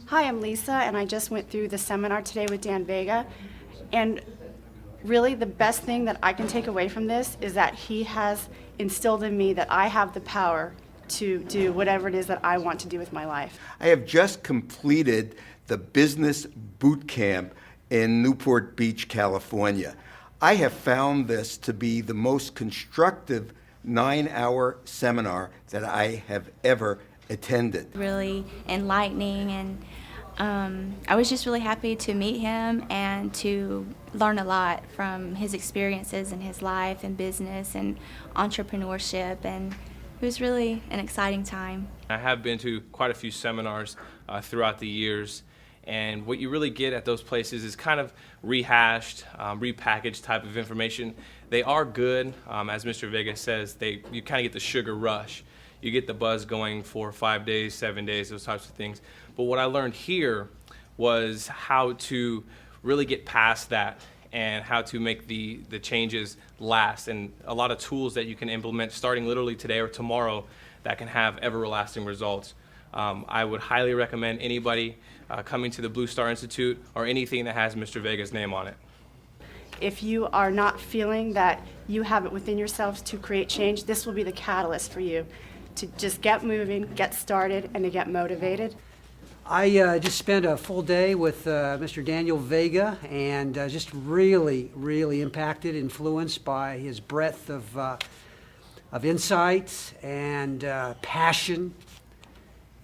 Hi, I'm Lisa, and I just went through the seminar today with Dan Vega. And really, the best thing that I can take away from this is that he has instilled in me that I have the power to do whatever it is that I want to do with my life. I have just completed the business boot camp in Newport Beach, California. I have found this to be the most constructive 9-hour seminar that I have ever attended. Really enlightening, and I was just really happy to meet him and to learn a lot from his experiences in his life and business and entrepreneurship, and it was really an exciting time. I have been to quite a few seminars throughout the years, and what you really get at those places is kind of rehashed, repackaged type of information. They are good, as Mr. Vega says, you kind of get the sugar rush. You get the buzz going for 5 days, 7 days, those types of things. But what I learned here was how to really get past that and how to make the changes last, and a lot of tools that you can implement starting literally today or tomorrow that can have everlasting results. I would highly recommend anybody coming to the Blue Star Institute or anything that has Mr. Vega's name on it. If you are not feeling that you have it within yourselves to create change, this will be the catalyst for you to just get moving, get started, and to get motivated. I just spent a full day with Mr. Daniel Vega, and just really, really impacted, influenced by his breadth of insights and passion,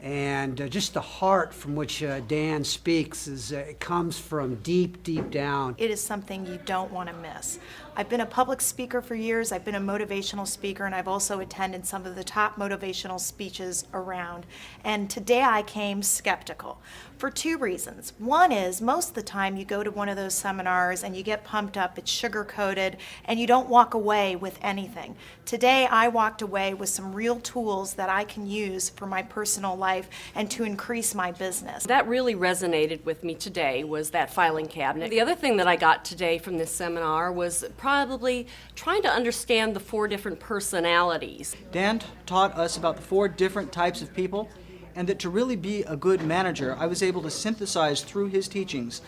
and just the heart from which Dan speaks it comes from deep, deep down. It is something you don't want to miss. I've been a public speaker for years. I've been a motivational speaker, and I've also attended some of the top motivational speeches around. And today I came skeptical for two reasons. One is most of the time you go to one of those seminars and you get pumped up, it's sugar-coated, and you don't walk away with anything. Today I walked away with some real tools that I can use for my personal life and to increase my business. That really resonated with me today, was that filing cabinet. The other thing that I got today from this seminar was probably trying to understand the 4 different personalities. Dan taught us about the 4 different types of people, and that to really be a good manager, I was able to synthesize through his teachings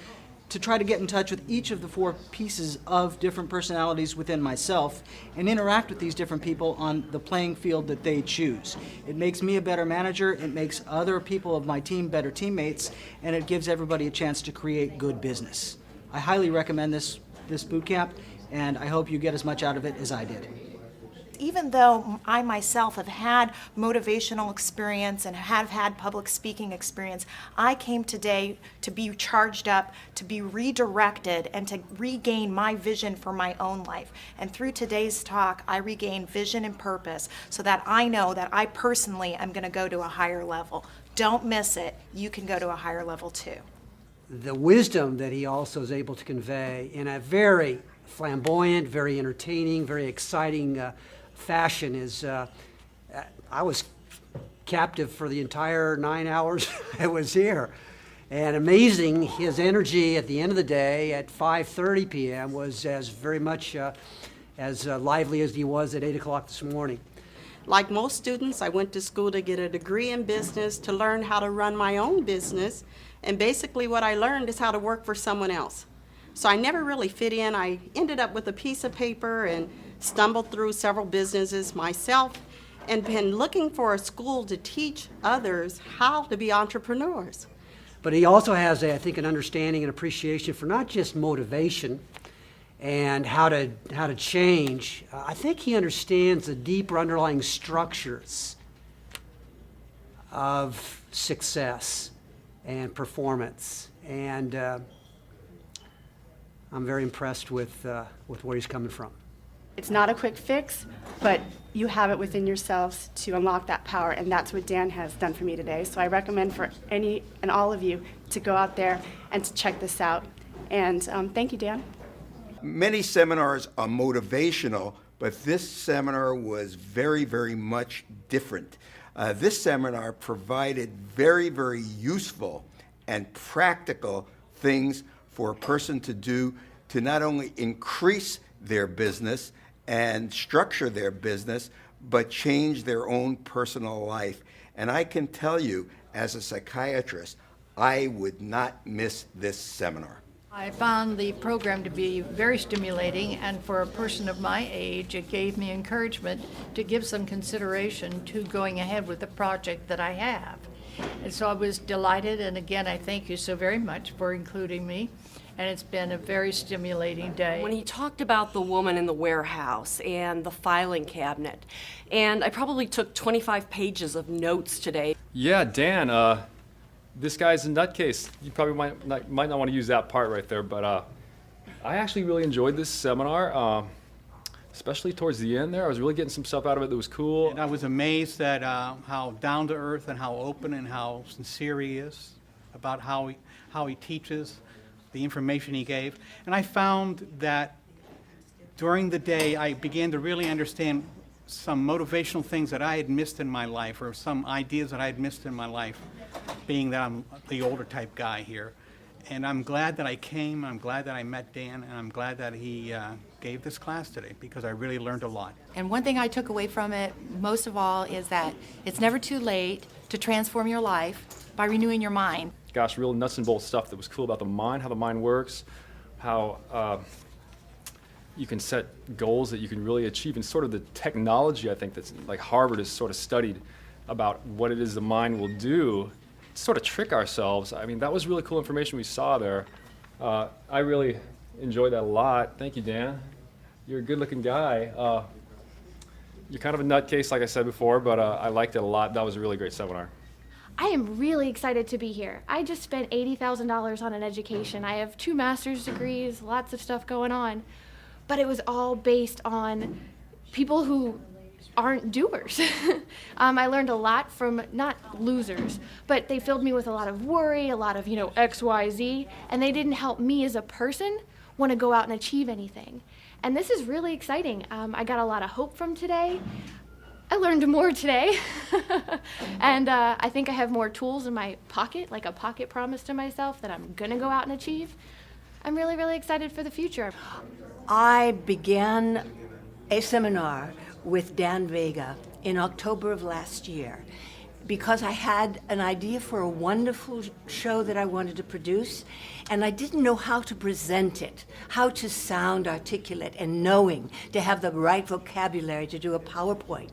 to try to get in touch with each of the 4 pieces of different personalities within myself and interact with these different people on the playing field that they choose. It makes me a better manager, it makes other people of my team better teammates, and it gives everybody a chance to create good business. I highly recommend this boot camp, and I hope you get as much out of it as I did. Even though I myself have had motivational experience and have had public speaking experience, I came today to be charged up, to be redirected, and to regain my vision for my own life. And through today's talk, I regained vision and purpose so that I know that I personally am going to go to a higher level. Don't miss it. You can go to a higher level too. The wisdom that he also is able to convey in a very flamboyant, very entertaining, very exciting fashion is, I was captive for the entire 9 hours I was here. And amazing, his energy at the end of the day at 5:30 p.m. was as very much as lively as he was at 8 o'clock this morning. Like most students, I went to school to get a degree in business, to learn how to run my own business, and basically what I learned is how to work for someone else. So I never really fit in. I ended up with a piece of paper and stumbled through several businesses myself and been looking for a school to teach others how to be entrepreneurs. But he also has, I think, an understanding and appreciation for not just motivation and how to change. I think he understands the deeper underlying structures of success and performance. And I'm very impressed with where he's coming from. It's not a quick fix, but you have it within yourselves to unlock that power, and that's what Dan has done for me today. So I recommend for any and all of you to go out there and to check this out. And thank you, Dan. Many seminars are motivational, but this seminar was very, very much different. This seminar provided very, very useful and practical things for a person to do to not only increase their business and structure their business, but change their own personal life. And I can tell you, as a psychiatrist, I would not miss this seminar. I found the program to be very stimulating, and for a person of my age, it gave me encouragement to give some consideration to going ahead with the project that I have. And so I was delighted, and again, I thank you so very much for including me, and it's been a very stimulating day. When he talked about the woman in the warehouse and the filing cabinet, and I probably took 25 pages of notes today. Yeah, Dan, this guy's a nutcase. You probably might not want to use that part right there, but I actually really enjoyed this seminar, especially towards the end there. I was really getting some stuff out of it that was cool. And I was amazed at how down to earth and how open and how sincere he is about how he teaches, the information he gave. And I found that during the day I began to really understand some motivational things that I had missed in my life, or some ideas that I had missed in my life, being that I'm the older type guy here. And I'm glad that I came, I'm glad that I met Dan, and I'm glad that he gave this class today, because I really learned a lot. And one thing I took away from it, most of all, is that it's never too late to transform your life by renewing your mind. Gosh, real nuts and bolts stuff that was cool about the mind, how the mind works, how you can set goals that you can really achieve, and sort of the technology, I think, that's like Harvard has sort of studied about what it is the mind will do to sort of trick ourselves. I mean, that was really cool information we saw there. I really enjoyed that a lot. Thank you, Dan. You're a good-looking guy. You're kind of a nutcase, like I said before, but I liked it a lot. That was a really great seminar. I am really excited to be here. I just spent $80,000 on an education. I have 2 master's degrees, lots of stuff going on. But it was all based on people who aren't doers. I learned a lot from not losers, but they filled me with a lot of worry, a lot of, X, Y, Z, and they didn't help me as a person want to go out and achieve anything. And this is really exciting. I got a lot of hope from today. I learned more today. And I think I have more tools in my pocket, like a pocket promise to myself that I'm going to go out and achieve. I'm really, really excited for the future. I began a seminar with Dan Vega in October of last year because I had an idea for a wonderful show that I wanted to produce, and I didn't know how to present it, how to sound articulate and knowing, to have the right vocabulary to do a PowerPoint.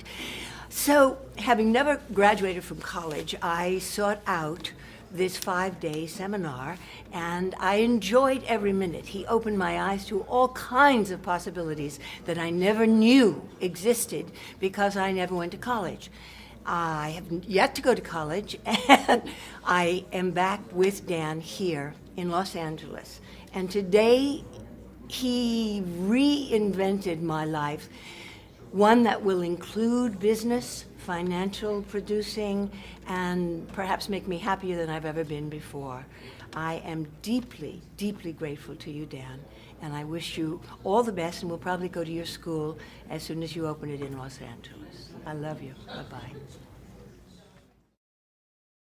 So, having never graduated from college, I sought out this 5-day seminar, and I enjoyed every minute. He opened my eyes to all kinds of possibilities that I never knew existed because I never went to college. I have yet to go to college, and I am back with Dan here in Los Angeles. And today, he reinvented my life, one that will include business, financial producing, and perhaps make me happier than I've ever been before. I am deeply, deeply grateful to you, Dan, and I wish you all the best, and we'll probably go to your school as soon as you open it in Los Angeles. I love you. Bye-bye.